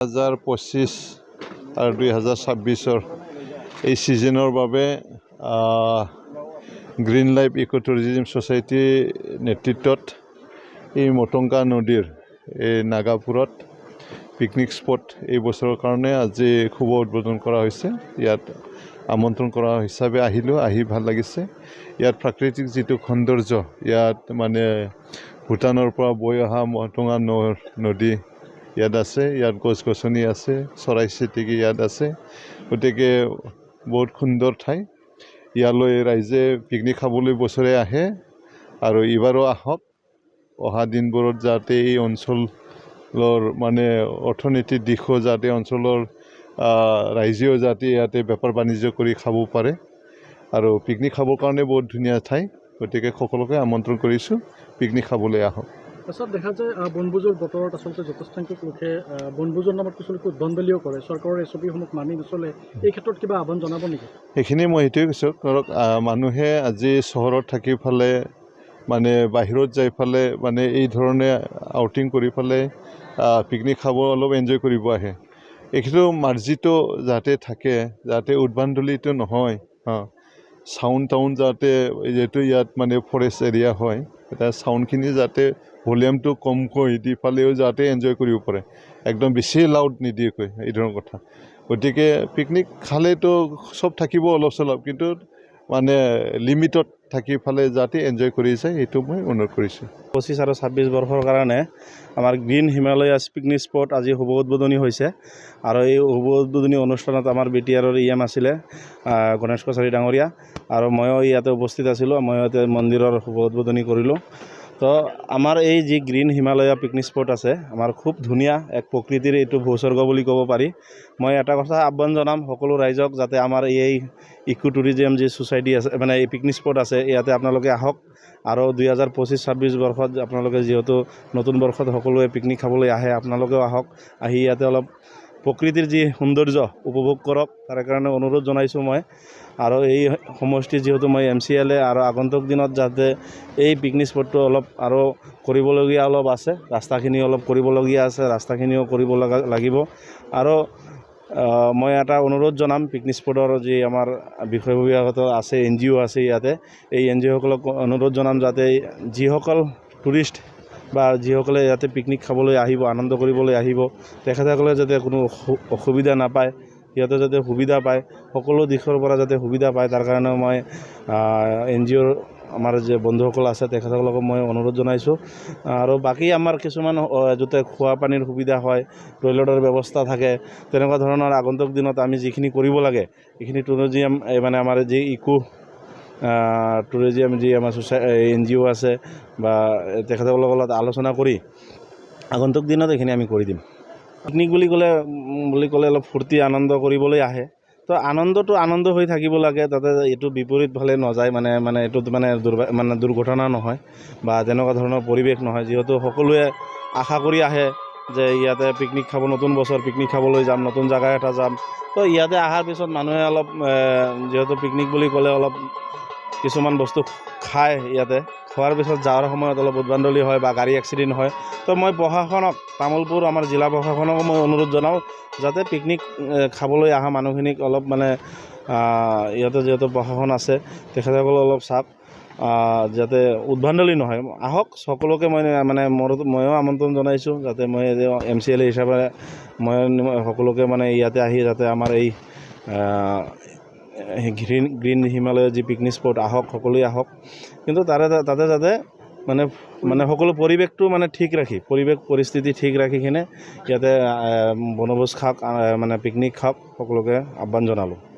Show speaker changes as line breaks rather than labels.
2025 আৰু 2026 এই সিজনৰ বাবে green life eco tourism society নেতৃত্বত এই মটংকা নদীৰ এই নাগাপুৰত পিকনিক স্পট এই বছৰৰ কাৰণে আজি খুব উদ্বোধন কৰা হৈছে। ইয়াত আমন্ত্ৰণ কৰা হিচাপে আহি ভাল লাগিছে। ইয়াত প্ৰাকৃতিক যিটো সৌন্দৰ্য, ইয়াত মানে ভূটানৰ পৰা বৈ অহা মটংকা নদী ইয়াত আছে, ইয়াত গছ-গছনি আছে, চৰাই চিৰিকটি ইয়াত আছে। গতিকে বহুত সুন্দৰ ঠাই। ইয়ালৈ ৰাইজে পিকনিক খাবলৈ বছৰে আহে আৰু এইবাৰো আহক। অহা দিনবোৰত যাতে এই অঞ্চলৰ মানে অৰ্থনীতিৰ দিশো যাতে অঞ্চলৰ ৰাইজেও যাতে ইয়াতে বেপাৰ বাণিজ্য কৰি খাব পাৰে আৰু পিকনিক খাবৰ কাৰণে বহুত ধুনীয়া ঠাই। গতিকে সকলোকে আমন্ত্ৰণ কৰিছোঁ, পিকনিক খাবলৈ আহক।
পাছত দেখা যায় বনভোজৰ বতৰত আচলতে যথেষ্ট সংখ্যক লোকে বনভোজৰ নামত কিছুলোকে উদ্ভণ্ডালিও কৰে, চৰকাৰৰ এছঅ'পিসমূহ মানি নচলে। এই ক্ষেত্ৰত কিবা আহ্বান জনাব নেকি? সেইখিনি
মই সেইটোৱে কৈছোঁ, ধৰক মানুহে আজি চহৰত থাকি ফালে মানে বাহিৰত যাই ফালে মানে এই ধৰণে আউটিং কৰি ফালে পিকনিক খাব অলপ এনজয় কৰিব আহে। এইটো মাৰ্জিত যাতে থাকে, যাতে উদ্ভণ্ডালিটো নহয়। চাউণ্ড টাউন যাতে যিহেতু ইয়াত মানে ফৰেষ্ট এৰিয়া হয়, এতিয়া চাউণ্ডখিনি যাতে ভলিউমটো কমকৈ দি ফালেও যাতে এনজয় কৰিব পাৰে, একদম বেছি লাউড নিদিয়েকৈ, এই ধৰণৰ কথা। গতিকে পিকনিক খালেতো চব থাকিব অলপ চলপ, কিন্তু মানে লিমিটত থাকি ফালে যাতে এনজয় কৰি যায়, সেইটো মই অনুৰোধ কৰিছোঁ।
25 আৰু 26 বৰ্ষৰ কাৰণে আমাৰ গ্ৰীণ হিমালয়াছ পিকনিক স্পট আজি শুভ উদ্বোধনী হৈছে। আৰু এই শুভ উদ্বোধনী অনুষ্ঠানত আমাৰ BTRৰ EM আছিলে গণেশ কছাৰী ডাঙৰীয়া, আৰু ময়ো ইয়াতে উপস্থিত আছিলোঁ। মই ইয়াতে মন্দিৰৰ শুভ উদ্বোধনী কৰিলোঁ। তো আমাৰ এই যি গ্ৰীণ হিমালয়া পিকনিক স্পট আছে, আমাৰ খুব ধুনীয়া এক প্ৰকৃতিৰ এইটো ভূস্বৰ্গ বুলি ক'ব পাৰি। মই এটা কথা আহ্বান জনাম সকলো ৰাইজক, যাতে আমাৰ এই ইকো টুৰিজম যি ছ'চাইটি আছে, মানে এই পিকনিক স্পট আছে, ইয়াতে আপোনালোকে আহক। আৰু 2025-26 বৰ্ষত আপোনালোকে যিহেতু নতুন বৰ্ষত সকলোৱে পিকনিক খাবলৈ আহে, আপোনালোকেও আহক। আহি ইয়াতে অলপ প্ৰকৃতিৰ যি সৌন্দৰ্য উপভোগ কৰক, তাৰ কাৰণে অনুৰোধ জনাইছোঁ মই। আৰু এই সমষ্টি যিহেতু মই MCLA, আৰু আগন্তুক দিনত যাতে এই পিকনিক স্পটটো অলপ আৰু কৰিবলগীয়া অলপ আছে, ৰাস্তাখিনি অলপ কৰিবলগীয়া আছে, ৰাস্তাখিনিও কৰিব লাগিব। আৰু মই এটা অনুৰোধ জনাম, পিকনিক স্পটৰ যি আমাৰ বিষয় বিভাগত আছে, NGO আছে ইয়াতে, এই NGOসকলক অনুৰোধ জনাম যাতে যিসকল টুৰিষ্ট বা যিসকলে ইয়াতে পিকনিক খাবলৈ আহিব, আনন্দ কৰিবলৈ আহিব, তেখেতসকলে যাতে কোনো অসুবিধা নাপায়, সিহঁতে যাতে সুবিধা পায়, সকলো দিশৰ পৰা যাতে সুবিধা পায়, তাৰ কাৰণে মই NGOৰ আমাৰ যে বন্ধুসকল আছে তেখেতসকলক মই অনুৰোধ জনাইছোঁ। আৰু বাকী আমাৰ কিছুমান যাতে খোৱা পানীৰ সুবিধা হয়, টয়লেটৰ ব্যৱস্থা থাকে, তেনেকুৱা ধৰণৰ আগন্তুক দিনত আমি যিখিনি কৰিব লাগে, এইখিনি টুৰিজিম মানে আমাৰ যি ইকো টুৰিজিম যি আমাৰ NGO আছে বা তেখেতসকলৰ লগত আলোচনা কৰি আগন্তুক দিনত এইখিনি আমি কৰি দিম। পিকনিক বুলি ক'লে অলপ ফূৰ্তি আনন্দ কৰিবলৈ আহে। তো আনন্দটো আনন্দ হৈ থাকিব লাগে, তাতে এইটো বিপৰীত ফালে নাযায়, মানে এইটোত মানে দুৰ্ঘটনা নহয় বা তেনেকুৱা ধৰণৰ পৰিৱেশ নহয়। যিহেতু সকলোৱে আশা কৰি আহে যে ইয়াতে পিকনিক খাব, নতুন বছৰ পিকনিক খাবলৈ যাম, নতুন জেগা এটা যাম। তো ইয়াতে অহাৰ পিছত মানুহে অলপ যিহেতু পিকনিক বুলি ক'লে অলপ কিছুমান বস্তু খায়, ইয়াতে খোৱাৰ পিছত যোৱাৰ সময়ত অলপ উদ্ভণ্ডালি হয় বা গাড়ী এক্সিডেণ্ট হয়। তো মই প্ৰশাসনক, তামোলপুৰ আমাৰ জিলা প্ৰশাসনকো মই অনুৰোধ জনাওঁ যাতে পিকনিক খাবলৈ অহা মানুহখিনিক অলপ মানে ইয়াতে যিহেতু প্ৰশাসন আছে, তেখেতসকলে অলপ চাওক যাতে উদ্ভণ্ডালি নহয়। আহক সকলোকে মই মানে ময়ো আমন্ত্ৰণ জনাইছোঁ, যাতে মই MCLA হিচাপে মই সকলোকে মানে ইয়াতে আহি যাতে আমাৰ এই গ্ৰীণ হিমালয় যি পিকনিক স্পট আহক, সকলোৱে আহক। কিন্তু তাতে যাতে মানে সকলো পৰিৱেশটো মানে ঠিক ৰাখি, পৰিস্থিতি ঠিক ৰাখি কিনে ইয়াতে বনভোজ খাওক, মানে পিকনিক খাওক, সকলোকে আহ্বান জনালোঁ।